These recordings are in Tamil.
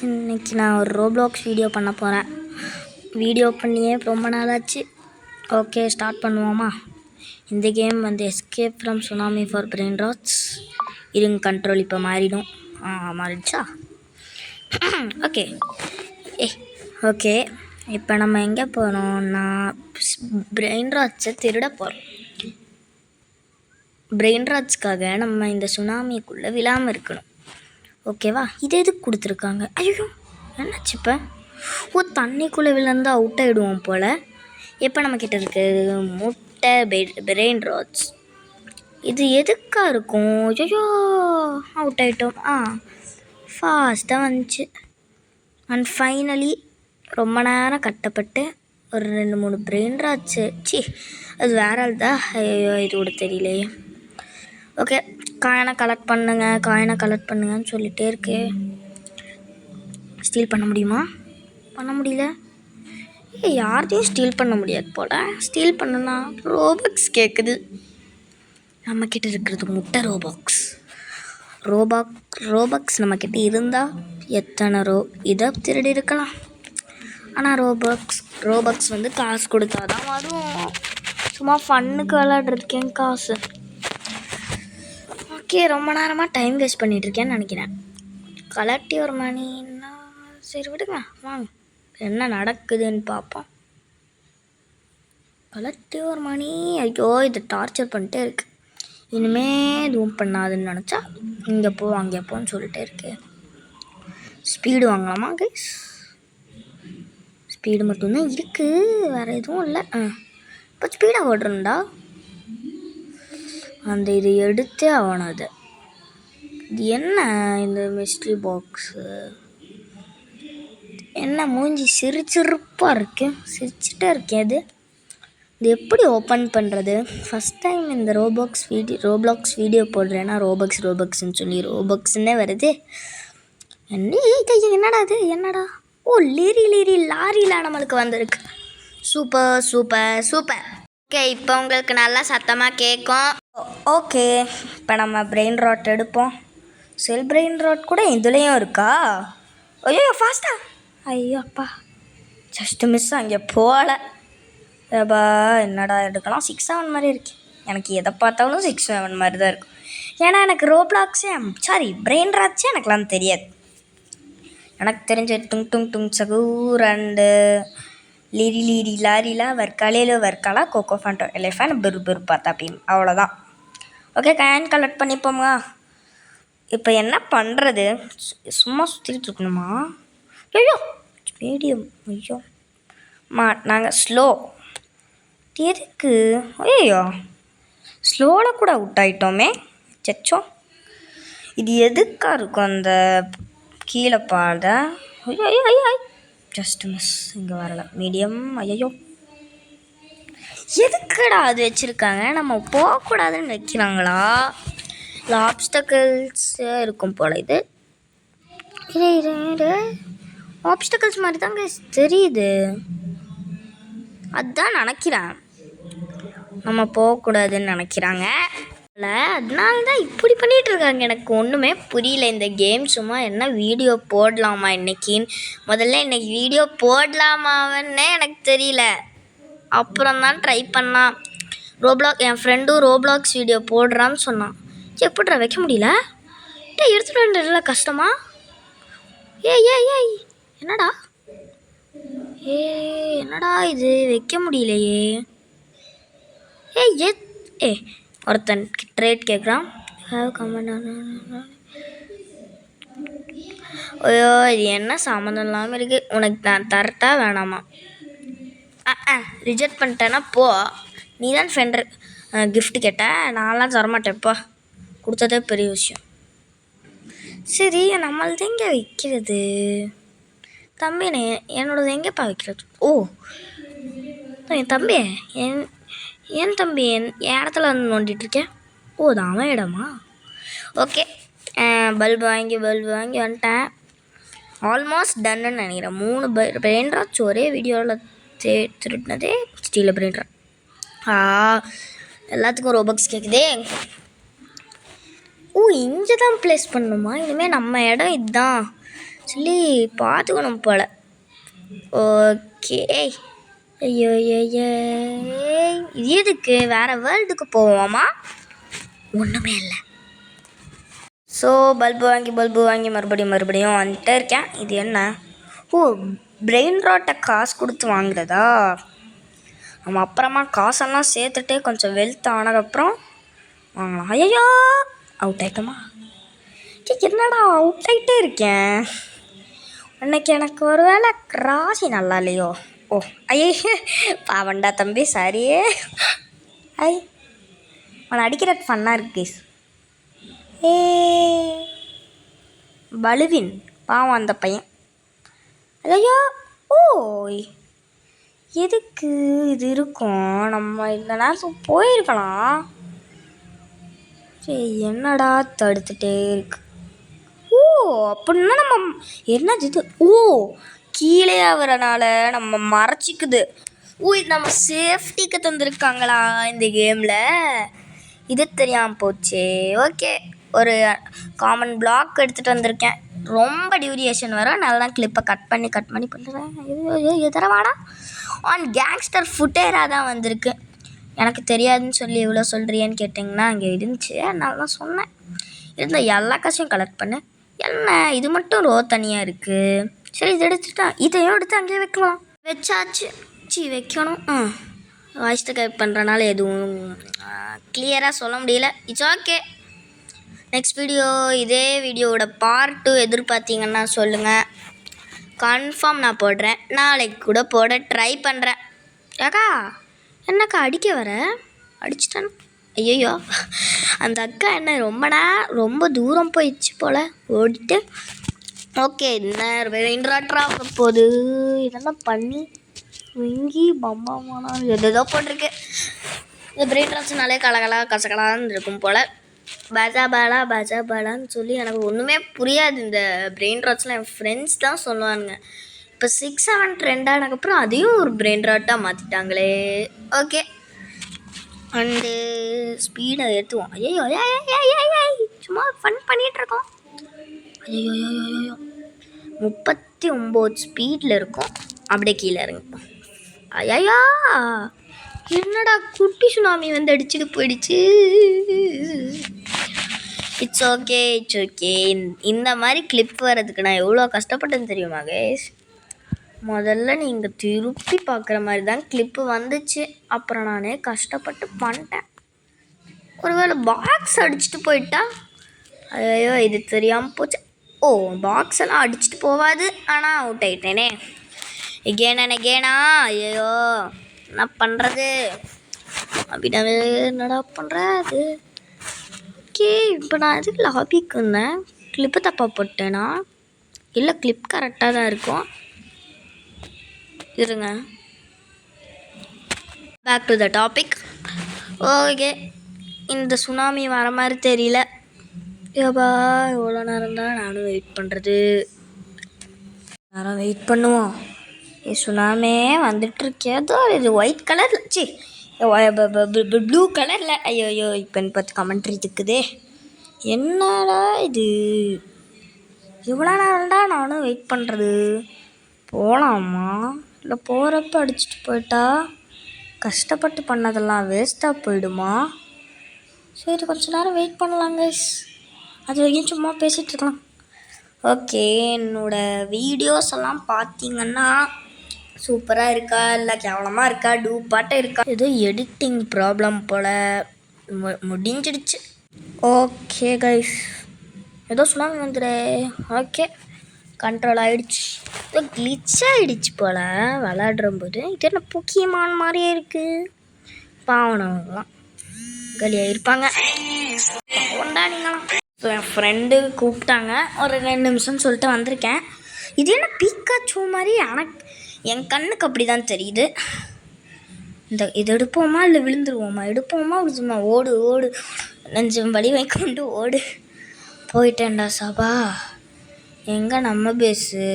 இன்னைக்கு நான் ஒரு ரோப்ளாக்ஸ் வீடியோ பண்ண போகிறேன். வீடியோ பண்ணியே ரொம்ப நாளாச்சு. ஓகே, ஸ்டார்ட் பண்ணுவோமா? இந்த கேம் வந்து escape from tsunami for brain rots. இருங்க, கண்ட்ரோல் இப்போ மாறிடும். மாறிடுச்சா? ஓகே. ஓகே, இப்போ நம்ம எங்கே போகிறோம்னா பிரெயின் ராட்ஸை திருட போகிறோம். பிரெயின் ராட்ஸ்க்காக நம்ம இந்த சுனாமிக்குள்ளே விழாமல் இருக்கணும். ஓகேவா? இது எதுக்கு கொடுத்துருக்காங்க? ஐயோ, என்னாச்சு இப்போ? தண்ணிக்குள்ளே விழுந்து அவுட் ஆகிடுவோம் போல். எப்போ நம்மக்கிட்ட இருக்குது முட்டை பிரெயின் ராட்ஸ். இது எதுக்காக இருக்கும்? ஐயோ, அவுட் ஆகிட்டோம். ஃபாஸ்ட்டாக வந்துச்சு. அண்ட் ஃபைனலி ரொம்ப நேரம் கட்டப்பட்டு ஒரு 2-3 பிரெயின் ராட்ஸு. அது வேற தான். ஐயோ, இது கூட தெரியலையே. ஓகே, காயினை கலெக்ட் பண்ணுங்கன்னு சொல்லிகிட்டே இருக்கு. ஸ்டீல் பண்ண முடியுமா? பண்ண முடியல. யார்த்தையும் ஸ்டீல் பண்ண முடியாது போல். ஸ்டீல் பண்ணுனா ரோபாக்ஸ் கேட்குது. நம்மக்கிட்ட இருக்கிறது முட்டை ரோபாக்ஸ் நம்மக்கிட்ட இருந்தால் எத்தனை இதை திருடி இருக்கலாம். ஆனால் ரோபாக்ஸ் வந்து காசு கொடுத்தா தான் வரும். சும்மா ஃபன்னுக்கு விளையாடுறதுக்கு என் காசு. ஓகே, ரொம்ப நேரமாக டைம் வேஸ்ட் பண்ணிகிட்ருக்கேன்னு நினைக்கிறேன். கலெக்டிவ் மணின்னா சரி விடுங்க, வாங்க என்ன நடக்குதுன்னு பார்ப்போம். கலெக்டிவ் மணி. ஐயோ, இது டார்ச்சர் பண்ணிட்டே இருக்கு. இனிமேல் எதுவும் பண்ணாதுன்னு நினச்சா இங்கே அங்கே போன்னு சொல்லிட்டே இருக்கு. ஸ்பீடு வாங்கலாமா கைஸ்? ஸ்பீடு மட்டும்தான் இருக்குது, வேறு எதுவும் இல்லை. இப்போ ஸ்பீடாக ஓடுறோம்டா. அந்த இது எடுத்தே ஆகணும். அது என்ன இந்த மிஸ்ட்ரி பாக்ஸு? என்ன மூஞ்சி சிரிச்சிருப்பாக இருக்கு, சிரிச்சுட்டே இருக்கேன். இது எப்படி ஓப்பன் பண்ணுறது? ஃபஸ்ட் டைம் இந்த ரோப்ளாக்ஸ் வீடியோ போடுறேன்னா ரோபக்ஸ்ன்னு சொல்லி ரோபக்ஸ்ன்னே வருது. என்னடா இது? என்னடா? லாரியில் நம்மளுக்கு வந்திருக்கு. சூப்பர். ஓகே, இப்போ உங்களுக்கு நல்லா சத்தமாக கேட்கும். ஓகே, இப்போ நம்ம பிரெயின் ராட் எடுப்போம். செல் பிரெயின் ராட் கூட இதுலேயும் இருக்கா? ஐயோ, ஃபாஸ்ட்டா! ஐயோ அப்பா, ஜஸ்ட் மிஸ். அங்கே போகல. ஏப்பா, என்னடா எடுக்கலாம்? 6-7 மாதிரி இருக்கு. எனக்கு எதை பார்த்தாலும் 6-7 மாதிரி தான் இருக்கும். ஏன்னா எனக்கு பிரெயின் ராட்ஸே எனக்குலாம் தெரியாது. எனக்கு தெரிஞ்ச Tung Sahur and Lirili Larila வர்க்காலா கோகோ ஃபேண்டோ எலிஃபேண்ட் பெரு பார்த்தா பீம், அவ்வளோதான். ஓகே, காயின் கலெக்ட் பண்ணிப்போங்க. இப்போ என்ன பண்ணுறது? சும்மா சுற்றிக்கிட்டு இருக்கணுமா? ஐயோ, மீடியம். ஐயோ நாங்கள் ஸ்லோ. எதுக்கு? ஐயோ, ஸ்லோவில் கூட அவுட் ஆகிட்டோமே. சச்சோ, இது எதுக்காக இருக்கும்? அந்த கீழே பாட. ஐயோ, ஜஸ்ட் மிஸ். இங்கே வரல. மீடியம். ஐயோ, எதுக்குடா அது வச்சுருக்காங்க? நம்ம போகக்கூடாதுன்னு வைக்கிறாங்களா? ஆப்ஸ்டக்கிள்ஸ் இருக்கும் போல். இது ஆப்ஸ்டக்கிள்ஸ் மாதிரி தாங்க தெரியுது. அதுதான் நினைக்கிறேன், நம்ம போகக்கூடாதுன்னு நினைக்கிறாங்க. அதனால தான் இப்படி பண்ணிகிட்ருக்காங்க. எனக்கு ஒன்றுமே புரியல இந்த கேம். சும்மா என்ன வீடியோ போடலாமா முதல்ல இன்னைக்கு வீடியோ போடலாமாவன்னே எனக்கு தெரியல. அப்புறம் தான் ட்ரை பண்ணான். என் ஃப்ரெண்டும் ரோப்ளாக்ஸ் வீடியோ போடுறான்னு சொன்னான். எப்படிடா வைக்க முடியல? எடுத்துகிட்டு வந்துடல, கஷ்டமா? ஏய் என்னடா இது? வைக்க முடியலையே. ஒருத்தன் ட்ரேட் கேட்குறான். ஐயோ, இது என்ன சம்மந்தம் இல்லாமல் இருக்குது. உனக்கு நான் தரட்டா வேணாமா? ரிஜெக்ட் பண்ணிட்டேன்னா போ. நீ தான் ஃப்ரெண்டு கிஃப்ட் கேட்ட, நான்லாம் தரமாட்டேன்ப்பா. கொடுத்ததே பெரிய விஷயம். சரி, நம்மளது எங்கே வைக்கிறது? தம்பினே, என்னோடது எங்கேப்பா வைக்கிறது? என் தம்பி, என் தம்பி என் இடத்துல வந்து நோண்டிகிட்ருக்கேன். அவன் இடமா? ஓகே, பல்பு வாங்கி வந்துட்டேன். ஆல்மோஸ்ட் டன்னு நினைக்கிறேன். 3 பிரெயின் ராட்ஸ் ஒரே வீடியோவில் திருட்டினதே ஸ்டீலில் பிரெயின் ராட். எல்லாத்துக்கும் ரோபக்ஸ் கேட்குதே. இங்கே தான் ப்ளேஸ் பண்ணணுமா? இனிமேல் நம்ம இடம் இதுதான். சொல்லி பார்த்துக்கணும் போல். ஓகே. ஐயோ ஐயோ, இது எதுக்கு? வேறு வேர்ல்டுக்கு போவோமா? ஒன்றுமே இல்லை. ஸோ பல்பு வாங்கி மறுபடியும் வந்துட்டே இருக்கேன். இது என்ன? ஓ, பிரெயின் ராட்டை காசு கொடுத்து வாங்குறதா? நம்ம அப்புறமா காசெல்லாம் சேர்த்துட்டு கொஞ்சம் வெல்த் ஆனதுக்கப்புறம் வாங்கலாம். ஐயோ, அவுட் ஆகிட்டோமா? என்னடா அவுட் ஆகிட்டே இருக்கேன். அன்னைக்கு எனக்கு ஒரு வேளை ராசி நல்லா இல்லையோ? ஓ ஐயே, பாவண்டா தம்பி, சரியே. ஐ, அவனை அடிக்கிறது ஃபன்னாக இருக்கு. ஏ பலுவின், பாவம் அந்த பையன். ஐயோ, ஓய், எதுக்கு இது இருக்கும்? நம்ம இந்த நேரத்துக்கு போயிருக்கலாம். சரி, என்னடா தடுத்துட்டே இருக்கு? ஓ, அப்படின்னா நம்ம என்னது இது? ஓ, கீழே ஆகிறனால நம்ம மறைச்சிக்குது. ஓ, இது நம்ம சேஃப்டிக்கு தந்துருக்காங்களா இந்த கேமில்? இது தெரியாமல் போச்சு. ஓகே, ஒரு காமன் பிளாக் எடுத்துகிட்டு வந்திருக்கேன். ரொம்ப டியூரேஷன் வரும். நல்லா கிளிப்பை கட் பண்ணி பண்ணுறேன். எதரவாடா ஆன் கேங்ஸ்டர் ஃபுட்டேராக தான் வந்திருக்கு. எனக்கு தெரியாதுன்னு சொல்லி இவ்வளோ சொல்கிறியன்னு கேட்டிங்கன்னா அங்கே இருந்துச்சு, அதனால தான் சொன்னேன். இருந்த எல்லா காசையும் கலெக்ட் பண்ணேன். என்ன இது மட்டும் ரோ தனியாக இருக்குது? சரி, இது எடுத்துட்டா இதையும் எடுத்து அங்கேயே வைக்கலாம். வச்சாச்சு. வைக்கணும். வாய்ஸ் டைப் பண்ணுறனால எதுவும் கிளியராக சொல்ல முடியல. It's okay. நெக்ஸ்ட் வீடியோ, இதே வீடியோவோட பார்ட் 2 எதிர்பார்த்தீங்கன்னா சொல்லுங்கள். கன்ஃபார்ம் நான் போடுறேன். நாளைக்கு கூட போட ட்ரை பண்ணுறேன். அக்கா, என்னக்கா அடிக்க வர? அடிச்சிட்டானு? ஐயோ, அந்த அக்கா என்ன ரொம்ப தூரம் போயிடுச்சு போல் ஓடிட்டு. ஓகே, என்ன இன்ட்ராக்டர் ஆக போகுது? இதெல்லாம் பண்ணி வெங்கி பம்பாமானா எதோ போட்டிருக்கு. இந்த பிரெயின் ராட்ஸ்னாலே கலகலா கசகலான்னு இருக்கும் போல். பஜாபாலான்னு சொல்லி எனக்கு ஒன்றுமே புரியாது. இந்த பிரெயின் ராட்ஸ்லாம் என் ஃப்ரெண்ட்ஸ் தான் சொல்லுவானுங்க. இப்போ 6-7 ட்ரெண்ட் ஆனதுக்கப்புறம் அதையும் ஒரு பிரெயின் ராட்டாக மாற்றிட்டாங்களே. ஓகே, அண்டு ஸ்பீடை ஏற்றுவோம். ஐயோ, சும்மா ஃபன் பண்ணிகிட்ருக்கோம். ஐயோ, 39 ஸ்பீடில் இருக்கும். அப்படியே கீழே இறங்கிப்போம். ஐயா, என்னடா குட்டி சுனாமி வந்து அடிச்சுட்டு போயிடுச்சு. It's okay. இந்த மாதிரி கிளிப் வர்றதுக்கு நான் எவ்வளோ கஷ்டப்பட்டேன்னு தெரியுமா கைஸ்? முதல்ல நீங்கள் திருப்பி பார்க்குற மாதிரி தான் கிளிப்பு வந்துச்சு. அப்புறம் நானே கஷ்டப்பட்டு பண்ணிட்டேன். ஒருவேளை பாக்ஸ் அடிச்சுட்டு போயிட்டா? ஐயோ, இது தெரியாமல் போச்சு. ஓ, பாக்ஸ் எல்லாம் அடிச்சுட்டு போகாது. ஆனால் அவுட் ஆகிட்டேனே. எகேனா? ஐயோ, என்ன பண்ணுறது? அப்படின்னாவே என்னடா பண்ணுறது? ஓகே, இப்போ நான் எதுக்கு லாபிக்கு இருந்தேன்? கிளிப்பு தப்பாக போட்டேனா? இல்லை, கிளிப் கரெக்டாக தான் இருக்கும். இருங்க, back to the topic. Okay, இந்த சுனாமி வர மாதிரி தெரியல. ஏப்பா, எவ்வளோ நேரம் தான் நானும் வெயிட் பண்ணுறது? நேரம் வெயிட் பண்ணுவோம். சுனாமே வந்துட்டுருக்கேதோ. இது ஒயிட் கலரில், சி ப்ளூ கலரில். ஐயோ, இப்போ பார்த்து கமெண்ட்ரி இருக்குதே. என்னடா இது? இவ்வளோ நேரம்டா நானும் வெயிட் பண்ணுறது. போகலாமா? இல்லை போகிறப்ப அடிச்சுட்டு போயிட்டா கஷ்டப்பட்டு பண்ணதெல்லாம் வேஸ்ட்டாக போயிடுமா? சரி, கொஞ்சம் நேரம் வெயிட் பண்ணலாம் கைஸ். அது வரைக்கும் சும்மா பேசிகிட்ருக்கலாம். ஓகே, என்னோடய வீடியோஸ் எல்லாம் பார்த்தீங்கன்னா சூப்பராக இருக்கா இல்லை கேவலமாக இருக்கா, டூப்பாட்டம் இருக்கா? ஏதோ எடிட்டிங் ப்ராப்ளம் போல் முடிஞ்சிடுச்சு. ஓகே கைஸ், ஏதோ சுனாமி வந்துடு. ஓகே, கண்ட்ரோல் ஆகிடுச்சு. ஏதோ கிளிச் ஆகிடுச்சு போல் விளாடுறம்போது. இது என்ன முக்கியமான மாதிரியே இருக்குது. பாவனவங்களாம் கலியாக இருப்பாங்க. கொண்டாடிங்களாம். ஸோ என் ஃப்ரெண்டு கூப்பிட்டாங்க. ஒரு 2 நிமிஷம்னு சொல்லிட்டு வந்திருக்கேன். இது என்ன பீக்காச்சூ மாதிரி? என் கண்ணுக்கு அப்படி தான் தெரியுது. இது எடுப்போமா இல்லை விழுந்துருவோமா? எடுப்போமா சும்மா ஓடு நெஞ்சம் வலி வைக்கொண்டு ஓடு. போயிட்டேன்டா சபா. எங்கே நம்ம பேஸு?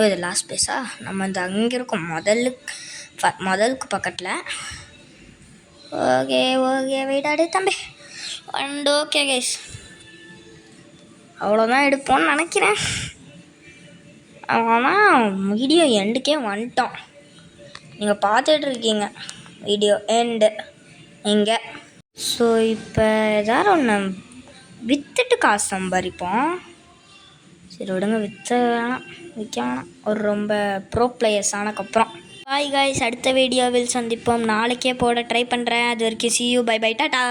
இது லாஸ்ட் பேஸா? நம்ம இந்த அங்கே இருக்கோம் முதலுக்கு பக்கத்தில். ஓகே வெயிட்டாடு தம்பி. அண்ட் ஓகே கைஸ், அவ்வளோதான் எடுப்போன்னு நினைக்கிறேன். ஆனால் வீடியோ எண்டுக்கே வந்துட்டோம். நீங்கள் பார்த்துட்ருக்கீங்க வீடியோ எண்டு இங்கே. ஸோ இப்போ எதாவது ஒன்று விற்றுட்டு காசு சம்பாதிப்போம். சரி விடுங்க, விற்க வேணாம். ஒரு ரொம்ப ப்ரோ பிளேயர்ஸ் ஆனதுக்கப்புறம். பாய் காய்ஸ், அடுத்த வீடியோவில் சந்திப்போம். நாளைக்கே போட ட்ரை பண்ணுறேன். அது வரைக்கும் see you, bye bye, tata.